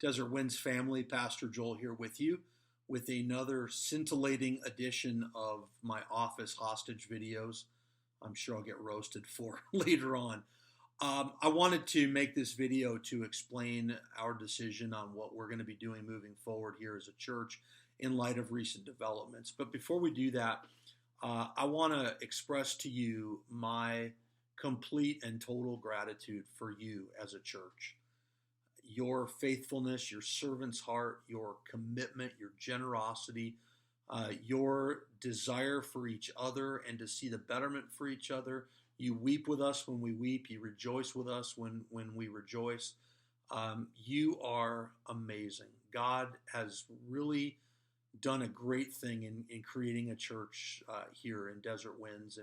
Desert Winds family, Pastor Joel here with you with another scintillating edition of my office hostage videos. I'm sure I'll get roasted for later on. I wanted to make this video to explain our decision on what we're going to be doing moving forward here as a church in light of recent developments. But before we do that, I want to express to you my complete and total gratitude for you as a church. Your faithfulness, your servant's heart, your commitment, your generosity, your desire for each other and to see the betterment for each other. You weep with us when we weep. You rejoice with us when we rejoice. You are amazing. God has really done a great thing in creating a church here in Desert Winds,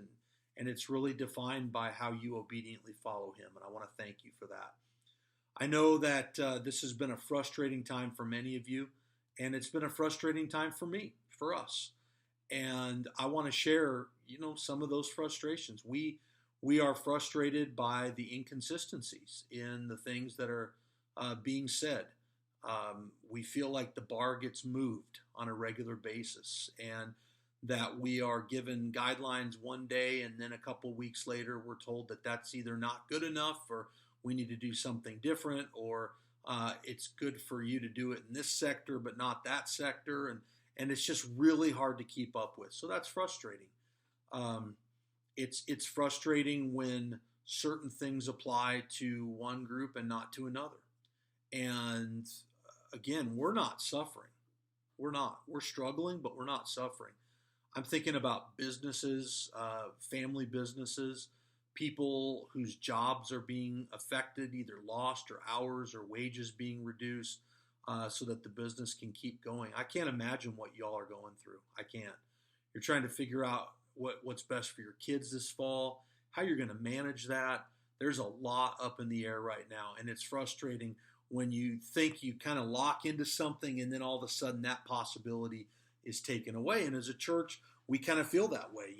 and it's really defined by how you obediently follow Him, and I want to thank you for that. I know that this has been a frustrating time for many of you, and it's been a frustrating time for me, for us. And I want to share, some of those frustrations. We are frustrated by the inconsistencies in the things that are being said. We feel like the bar gets moved on a regular basis, and that we are given guidelines one day, and then a couple weeks later, we're told that that's either not good enough, or we need to do something different, or it's good for you to do it in this sector but not that sector, and it's just really hard to keep up with. So that's frustrating. It's frustrating when certain things apply to one group and not to another. And again, we're not suffering. We're not. We're struggling, but we're not suffering. I'm thinking about businesses, family businesses, people whose jobs are being affected, either lost or hours or wages being reduced, so that the business can keep going. I can't imagine what y'all are going through. I can't. You're trying to figure out what's best for your kids this fall, how you're going to manage that. There's a lot up in the air right now, and it's frustrating when you think you kind of lock into something and then all of a sudden that possibility is taken away. And as a church, we kind of feel that way.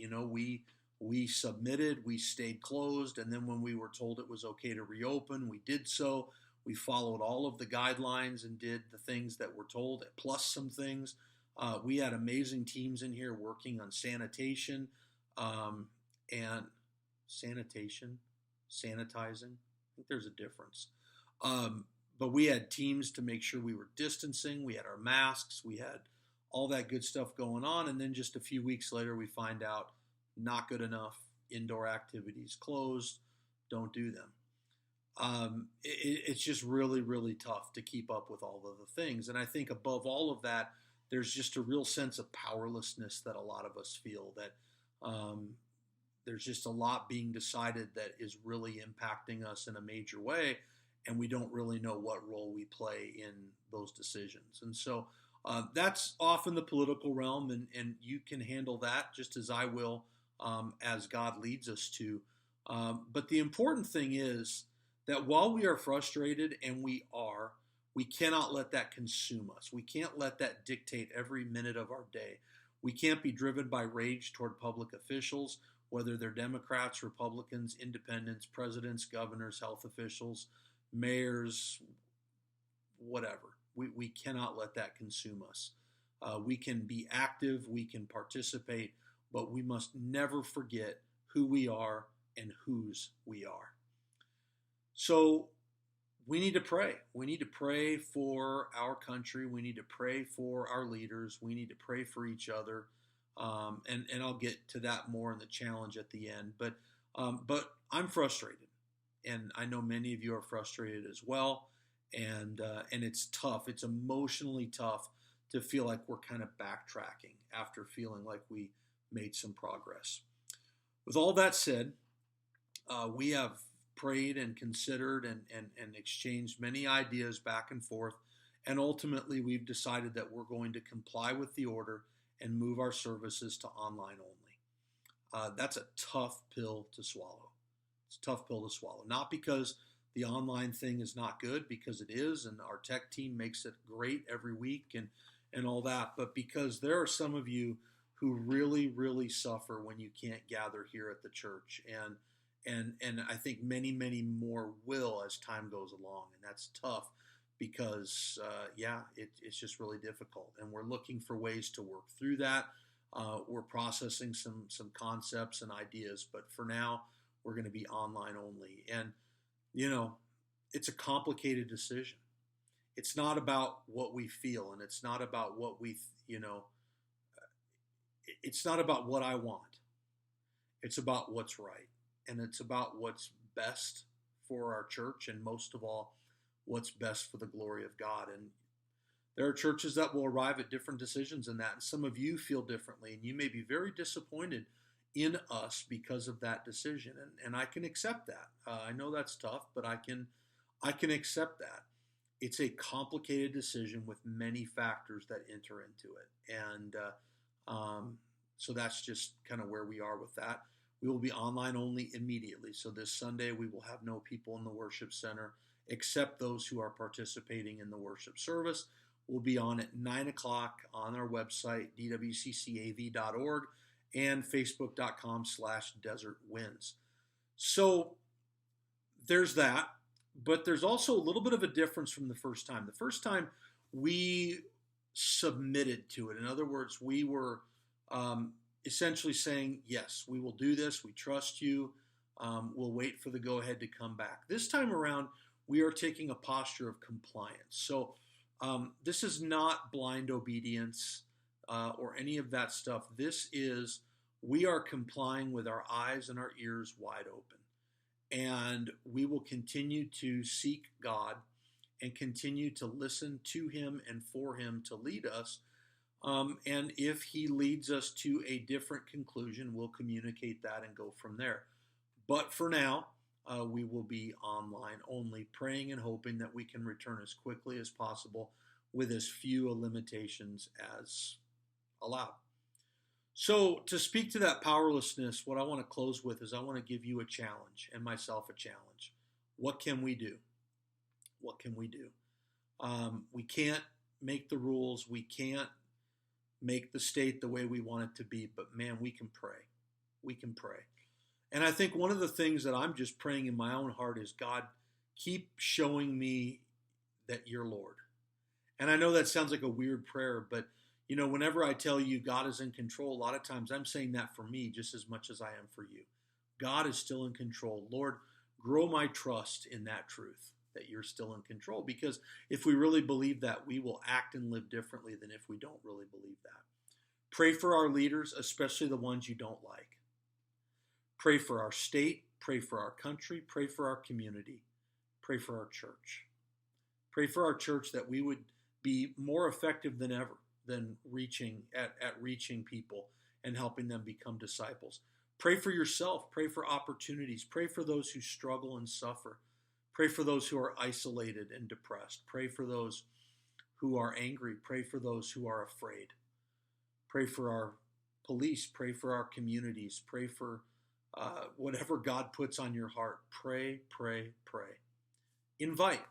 We submitted, we stayed closed, and then when we were told it was okay to reopen, we did so. We followed all of the guidelines and did the things that we're told, plus some things. We had amazing teams in here working on sanitation and sanitizing. I think there's a difference. But we had teams to make sure we were distancing. We had our masks. We had all that good stuff going on. And then just a few weeks later, we find out not good enough. Indoor activities closed. Don't do them. It's just really, really tough to keep up with all of the things. And I think above all of that, there's just a real sense of powerlessness that a lot of us feel, that there's just a lot being decided that is really impacting us in a major way, and we don't really know what role we play in those decisions. And so that's often the political realm, and you can handle that just as I will, as God leads us to. But the important thing is that while we are frustrated, and we cannot let that consume us. We can't let that dictate every minute of our day. We can't be driven by rage toward public officials, whether they're Democrats, Republicans, independents, presidents, governors, health officials, mayors, whatever. We cannot let that consume us. We can be active, we can participate, but we must never forget who we are and whose we are. So we need to pray. We need to pray for our country. We need to pray for our leaders. We need to pray for each other. And I'll get to that more in the challenge at the end. But I'm frustrated, and I know many of you are frustrated as well. And it's tough. It's emotionally tough to feel like we're kind of backtracking after feeling like we made some progress. With all that said, we have prayed and considered and exchanged many ideas back and forth, and ultimately we've decided that we're going to comply with the order and move our services to online only. That's a tough pill to swallow. It's a tough pill to swallow, not because the online thing is not good, because it is, and our tech team makes it great every week and all that, but because there are some of you who really, really suffer when you can't gather here at the church, and I think many, many more will as time goes along, and that's tough. because it's just really difficult, and we're looking for ways to work through that. We're processing some concepts and ideas, but for now, we're going to be online only. And it's a complicated decision. It's not about what we feel, and it's not about what it's not about what I want. It's about what's right, and it's about what's best for our church, and most of all, what's best for the glory of God. And there are churches that will arrive at different decisions in that, and some of you feel differently, and you may be very disappointed in us because of that decision, and I can accept that. I know that's tough, but I can accept that. It's a complicated decision with many factors that enter into it, and so that's just kind of where we are with that. We will be online only immediately. So this Sunday, we will have no people in the worship center except those who are participating in the worship service. We'll be on at 9 o'clock on our website, dwccav.org, and facebook.com/desertwinds. So there's that, but there's also a little bit of a difference from the first time. The first time we submitted to it. In other words, we were essentially saying, yes, we will do this. We trust you. We'll wait for the go-ahead to come back. This time around, we are taking a posture of compliance. So this is not blind obedience or any of that stuff. This is, we are complying with our eyes and our ears wide open. And we will continue to seek God and continue to listen to him and for him to lead us. And if he leads us to a different conclusion, we'll communicate that and go from there. But for now, we will be online only, praying and hoping that we can return as quickly as possible with as few limitations as allowed. So to speak to that powerlessness, what I want to close with is I want to give you a challenge and myself a challenge. What can we do? What can we do? We can't make the rules. We can't make the state the way we want it to be, but man, we can pray. We can pray. And I think one of the things that I'm just praying in my own heart is, God, keep showing me that you're Lord. And I know that sounds like a weird prayer, but whenever I tell you God is in control, a lot of times I'm saying that for me just as much as I am for you. God is still in control. Lord, grow my trust in that truth, that you're still in control. Because if we really believe that, we will act and live differently than if we don't really believe that. Pray for our leaders, especially the ones you don't like. Pray for our state. Pray for our country. Pray for our community. Pray for our church. Pray for our church that we would be more effective than ever than reaching people and helping them become disciples. Pray for yourself. Pray for opportunities. Pray for those who struggle and suffer. Pray for those who are isolated and depressed. Pray for those who are angry. Pray for those who are afraid. Pray for our police. Pray for our communities. Pray for whatever God puts on your heart. Pray, pray, pray. Invite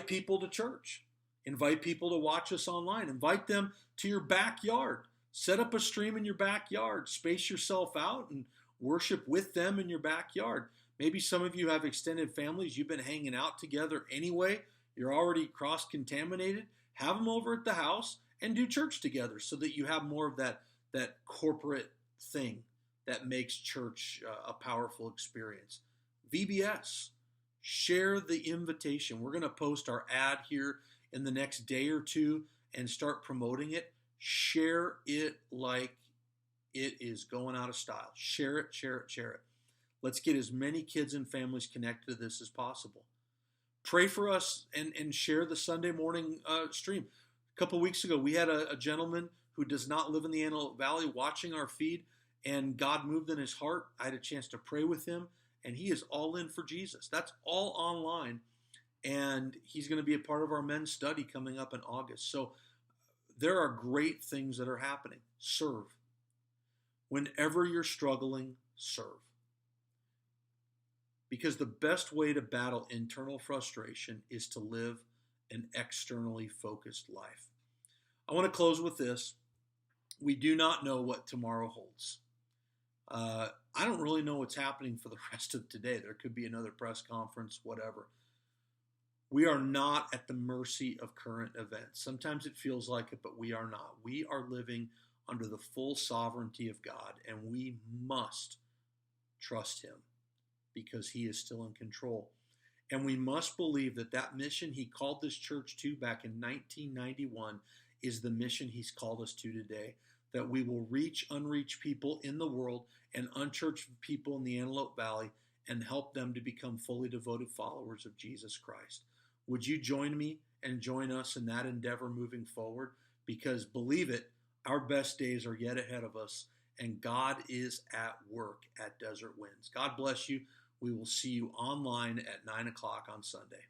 people to church. Invite people to watch us online. Invite them to your backyard. Set up a stream in your backyard. Space yourself out and worship with them in your backyard. Maybe some of you have extended families. You've been hanging out together anyway. You're already cross-contaminated. Have them over at the house and do church together so that you have more of that corporate thing that makes church a powerful experience. VBS, share the invitation. We're going to post our ad here in the next day or two and start promoting it. Share it like it is going out of style. Share it, share it, share it. Let's get as many kids and families connected to this as possible. Pray for us and share the Sunday morning stream. A couple weeks ago, we had a gentleman who does not live in the Antelope Valley watching our feed, and God moved in his heart. I had a chance to pray with him, and he is all in for Jesus. That's all online, and he's going to be a part of our men's study coming up in August. So there are great things that are happening. Serve. Whenever you're struggling, serve. Because the best way to battle internal frustration is to live an externally focused life. I want to close with this. We do not know what tomorrow holds. I don't really know what's happening for the rest of today. There could be another press conference, whatever. We are not at the mercy of current events. Sometimes it feels like it, but we are not. We are living under the full sovereignty of God, and we must trust Him because He is still in control. And we must believe that that mission He called this church to back in 1991 is the mission He's called us to today. That we will reach unreached people in the world and unchurched people in the Antelope Valley and help them to become fully devoted followers of Jesus Christ. Would you join me and join us in that endeavor moving forward? Because believe it, our best days are yet ahead of us, and God is at work at Desert Winds. God bless you. We will see you online at 9 o'clock on Sunday.